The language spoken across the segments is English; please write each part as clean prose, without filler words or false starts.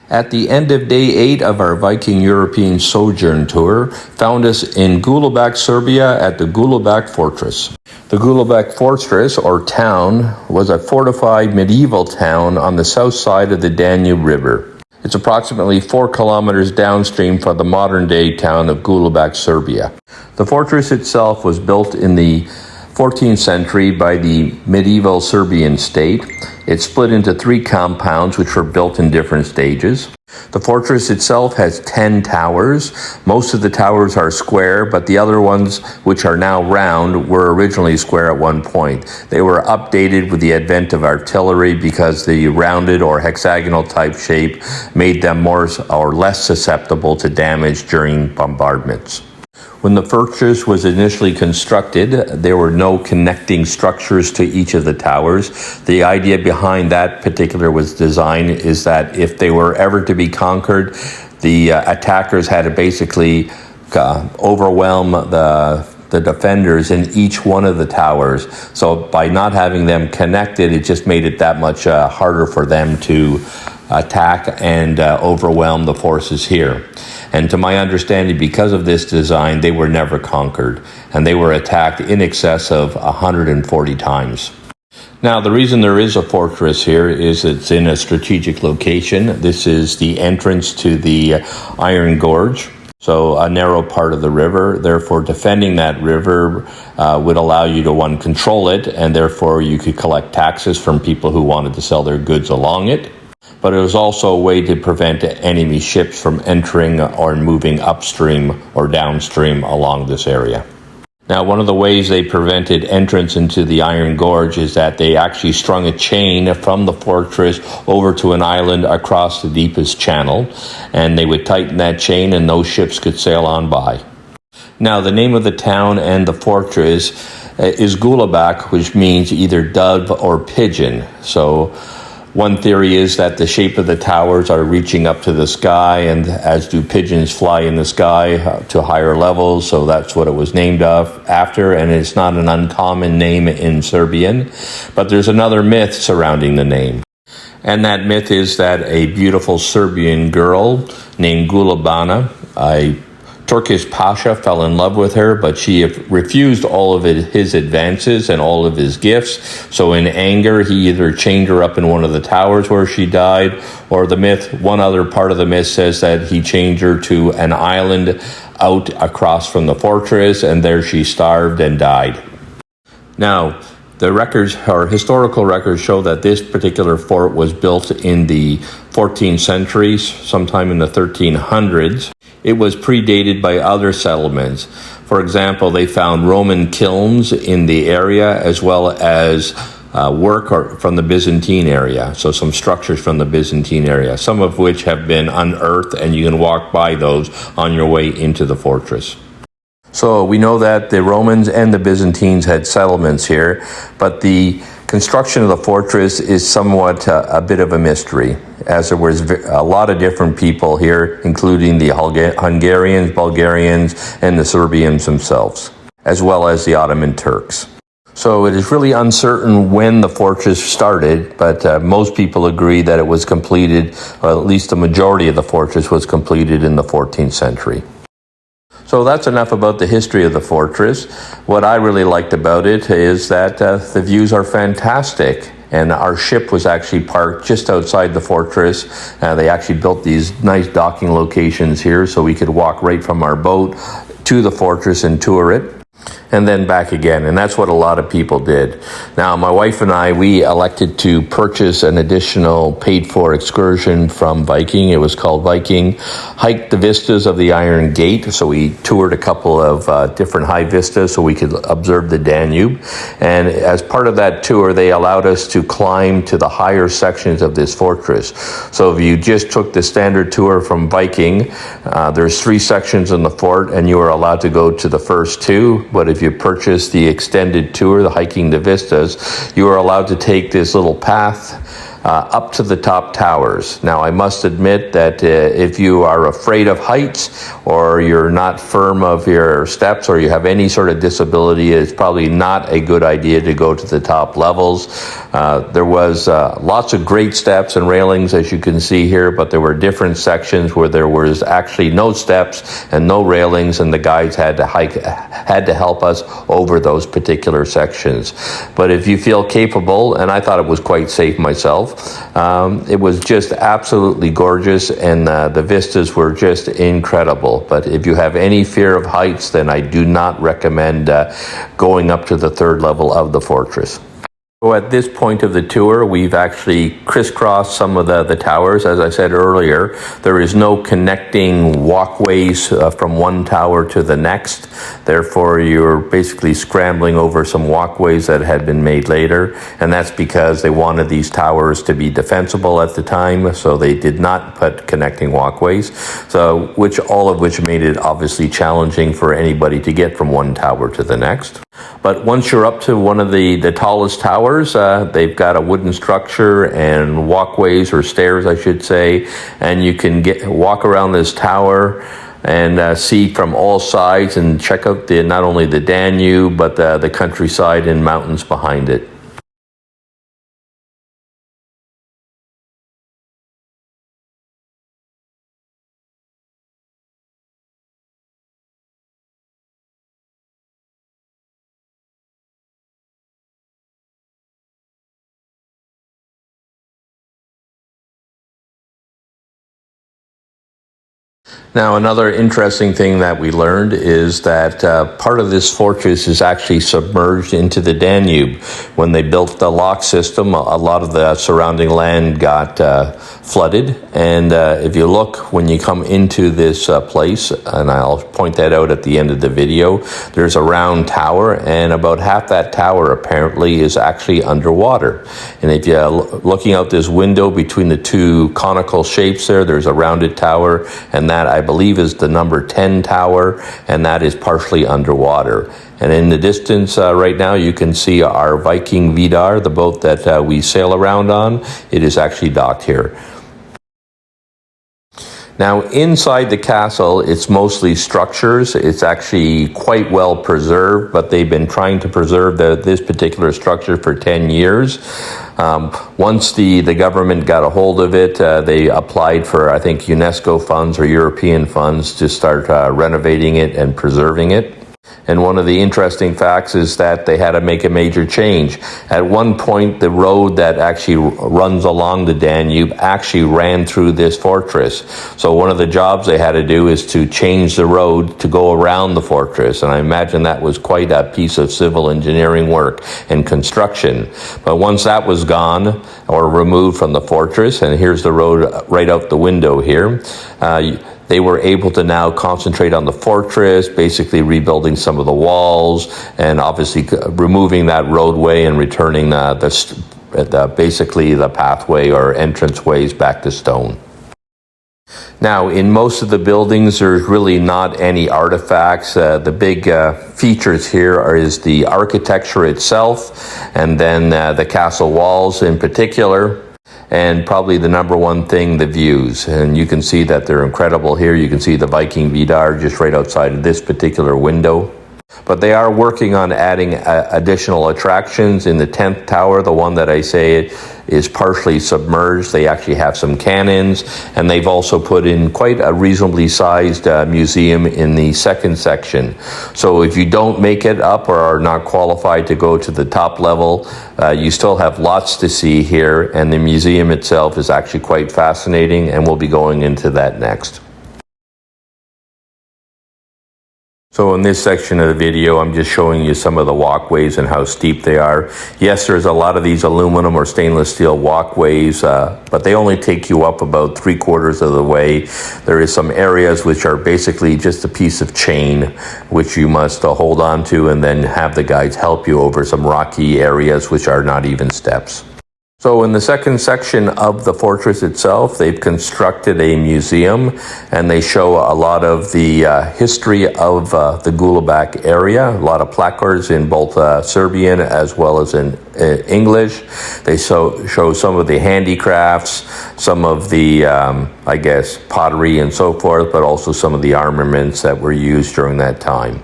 At the end of day 8 of our Viking European Sojourn tour, found us in Golubac, Serbia at the Golubac Fortress. The Golubac Fortress, or town, was a fortified medieval town on the south side of the Danube River. It's approximately 4 kilometers downstream from the modern-day town of Golubac, Serbia. The fortress itself was built in the 14th century by the medieval Serbian state. It split into 3 compounds which were built in different stages. The fortress itself has 10 towers. Most of the towers are square, but the other ones, which are now round, were originally square at one point. They were updated with the advent of artillery because the rounded or hexagonal type shape made them more or less susceptible to damage during bombardments. When the fortress was initially constructed, there were no connecting structures to each of the towers. The idea behind that particular design is that if they were ever to be conquered, the attackers had to basically overwhelm the defenders in each one of the towers. So by not having them connected, it just made it that much harder for them to attack and overwhelm the forces here. And to my understanding, because of this design, they were never conquered, and they were attacked in excess of 140 times. Now, the reason there is a fortress here is it's in a strategic location. This is the entrance to the Iron Gorge, so a narrow part of the river. Therefore, defending that river would allow you to, one, control it, and therefore you could collect taxes from people who wanted to sell their goods along it. But it was also a way to prevent enemy ships from entering or moving upstream or downstream along this area. Now, one of the ways they prevented entrance into the Iron Gorge is that they actually strung a chain from the fortress over to an island across the deepest channel, and they would tighten that chain and those ships could sail on by. Now, the name of the town and the fortress is Golubac, which means either dove or pigeon. So one theory is that the shape of the towers are reaching up to the sky, and as do pigeons fly in the sky to higher levels, so that's what it was named after, and it's not an uncommon name in Serbian. But there's another myth surrounding the name, and that myth is that a beautiful Serbian girl named Gulabana, a Turkish pasha, fell in love with her, but she refused all of his advances and all of his gifts. So in anger, he either chained her up in one of the towers where she died, or one other part of the myth says that he chained her to an island out across from the fortress, and there she starved and died. Now, the records, or historical records, show that this particular fort was built in the 14th century, sometime in the 1300s. It was predated by other settlements. For example, they found Roman kilns in the area, as well as work from the Byzantine area. So some structures from the Byzantine area, some of which have been unearthed, and you can walk by those on your way into the fortress. So we know that the Romans and the Byzantines had settlements here, but the construction of the fortress is somewhat a bit of a mystery, as there was a lot of different people here, including the Hungarians, Bulgarians, and the Serbians themselves, as well as the Ottoman Turks. So it is really uncertain when the fortress started, but most people agree that it was completed, or at least the majority of the fortress was completed in the 14th century. So that's enough about the history of the fortress. What I really liked about it is that the views are fantastic. And our ship was actually parked just outside the fortress. They actually built these nice docking locations here so we could walk right from our boat to the fortress and tour it, and then back again. And that's what a lot of people did. Now, my wife and I, we elected to purchase an additional paid-for excursion from Viking. It was called Viking Hike the Vistas of the Iron Gate. So we toured a couple of different high vistas so we could observe the Danube. And as part of that tour, they allowed us to climb to the higher sections of this fortress. So if you just took the standard tour from Viking, there's 3 sections in the fort, and you were allowed to go to the first 2. But if you purchase the extended tour, the Hiking the Vistas, you are allowed to take this little path up to the top towers. Now, I must admit that if you are afraid of heights, or you're not firm of your steps, or you have any sort of disability, it's probably not a good idea to go to the top levels. There was lots of great steps and railings, as you can see here, but there were different sections where there was actually no steps and no railings, and the guides had to help us over those particular sections. But if you feel capable, and I thought it was quite safe myself, it was just absolutely gorgeous, and the vistas were just incredible. But if you have any fear of heights, then I do not recommend going up to the third level of the fortress. So at this point of the tour, we've actually crisscrossed some of the towers. As I said earlier, there is no connecting walkways from one tower to the next. Therefore, you're basically scrambling over some walkways that had been made later. And that's because they wanted these towers to be defensible at the time, so they did not put connecting walkways. So, all of which made it obviously challenging for anybody to get from one tower to the next. But once you're up to one of the tallest towers, they've got a wooden structure and walkways, or stairs I should say, and you can walk around this tower and see from all sides and check out not only the Danube, but the countryside and mountains behind it. Now, another interesting thing that we learned is that part of this fortress is actually submerged into the Danube. When they built the lock system, a lot of the surrounding land got flooded. And if you look, when you come into this place, and I'll point that out at the end of the video, there's a round tower, and about half that tower apparently is actually underwater. And if you're looking out this window between the two conical shapes there's a rounded tower, and that I believe is the number 10 tower, and that is partially underwater. And in the distance right now, you can see our Viking Vidar, the boat that we sail around on. It is actually docked here. Now, inside the castle, it's mostly structures. It's actually quite well preserved, but they've been trying to preserve this particular structure for 10 years. Once the government got a hold of it, they applied for, I think, UNESCO funds or European funds to start renovating it and preserving it. And one of the interesting facts is that they had to make a major change. At one point, the road that actually runs along the Danube actually ran through this fortress. So one of the jobs they had to do is to change the road to go around the fortress. And I imagine that was quite a piece of civil engineering work and construction. But once that was gone or removed from the fortress, and here's the road right out the window here, they were able to now concentrate on the fortress, basically rebuilding some of the walls, and obviously removing that roadway and returning basically the pathway or entranceways back to stone. Now, in most of the buildings, there's really not any artifacts. The big features here is the architecture itself, and then the castle walls in particular. And probably the number one thing, the views. And you can see that they're incredible here. You can see the Viking Vidar just right outside of this particular window. But they are working on adding additional attractions. In the 10th tower, the one that I say is partially submerged, they actually have some cannons, and they've also put in quite a reasonably sized museum in the second section. So if you don't make it up or are not qualified to go to the top level, you still have lots to see here, and the museum itself is actually quite fascinating, and we'll be going into that next. So in this section of the video, I'm just showing you some of the walkways and how steep they are. Yes, there's a lot of these aluminum or stainless steel walkways, but they only take you up about 3/4 of the way. There is some areas which are basically just a piece of chain, which you must hold on to and then have the guides help you over some rocky areas which are not even steps. So in the second section of the fortress itself, they've constructed a museum, and they show a lot of the history of the Golubac area, a lot of placards in both Serbian as well as in English. They show some of the handicrafts, some of the, I guess, pottery and so forth, but also some of the armaments that were used during that time.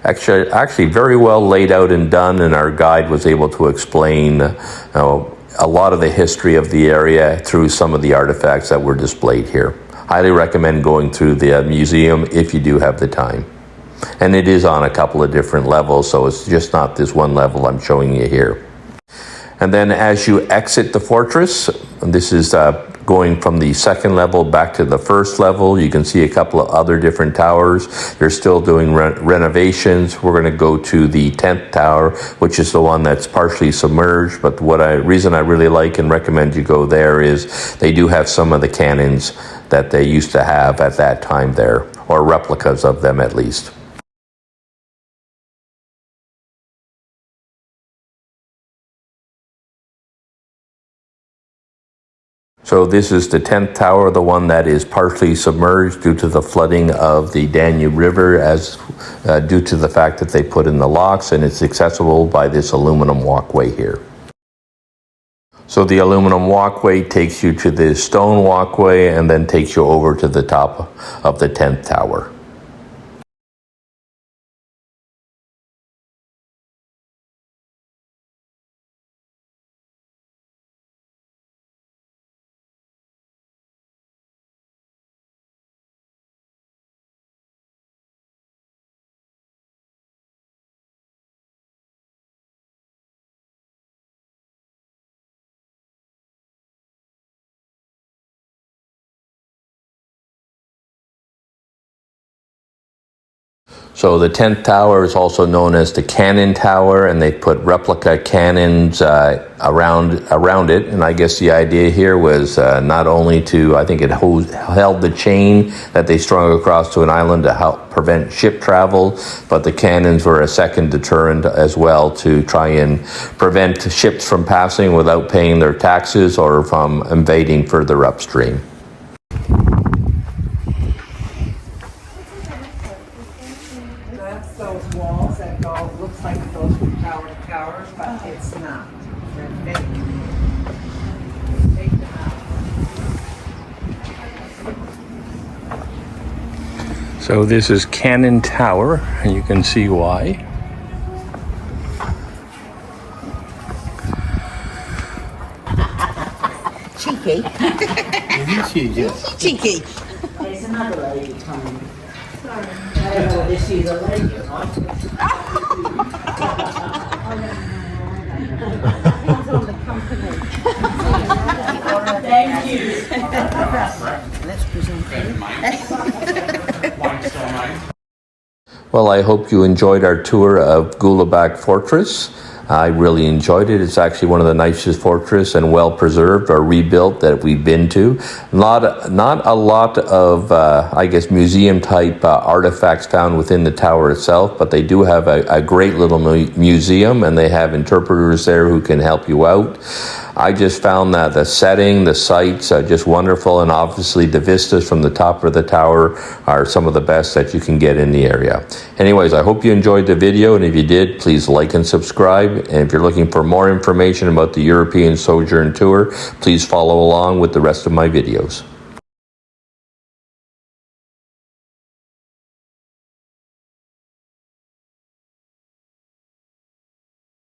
Actually very well laid out and done, and our guide was able to explain a lot of the history of the area through some of the artifacts that were displayed here. Highly recommend going through the museum if you do have the time. And it is on a couple of different levels, so it's just not this one level I'm showing you here. And then as you exit the fortress, this is going from the second level back to the first level. You can see a couple of other different towers. They're still doing renovations. We're going to go to the 10th tower, which is the one that's partially submerged. But reason I really like and recommend you go there is they do have some of the cannons that they used to have at that time there, or replicas of them at least. So this is the 10th tower, the one that is partially submerged due to the flooding of the Danube River, due to the fact that they put in the locks, and it's accessible by this aluminum walkway here. So the aluminum walkway takes you to the stone walkway and then takes you over to the top of the 10th tower. So the 10th tower is also known as the Cannon Tower, and they put replica cannons around it. And I guess the idea here was not only to, I think it held the chain that they strung across to an island to help prevent ship travel, but the cannons were a second deterrent as well to try and prevent ships from passing without paying their taxes or from invading further upstream. Those walls that go, looks like it goes from tower to tower, but it's not. They're fake. Take them out. So this is Cannon Tower, and you can see why. Cheeky. Cheeky. There's another lady coming. I don't know whether she's a lady or not. Thank you. Let's present Well, I hope you enjoyed our tour of Golubac Fortress. I really enjoyed it. It's actually one of the nicest fortresses and well preserved or rebuilt that we've been to. Not a lot of, I guess, museum type artifacts found within the tower itself, but they do have a great little museum, and they have interpreters there who can help you out. I just found that the setting, the sights are just wonderful, and obviously the vistas from the top of the tower are some of the best that you can get in the area. Anyways, I hope you enjoyed the video, and if you did, please like and subscribe. And if you're looking for more information about the European Sojourn Tour, please follow along with the rest of my videos.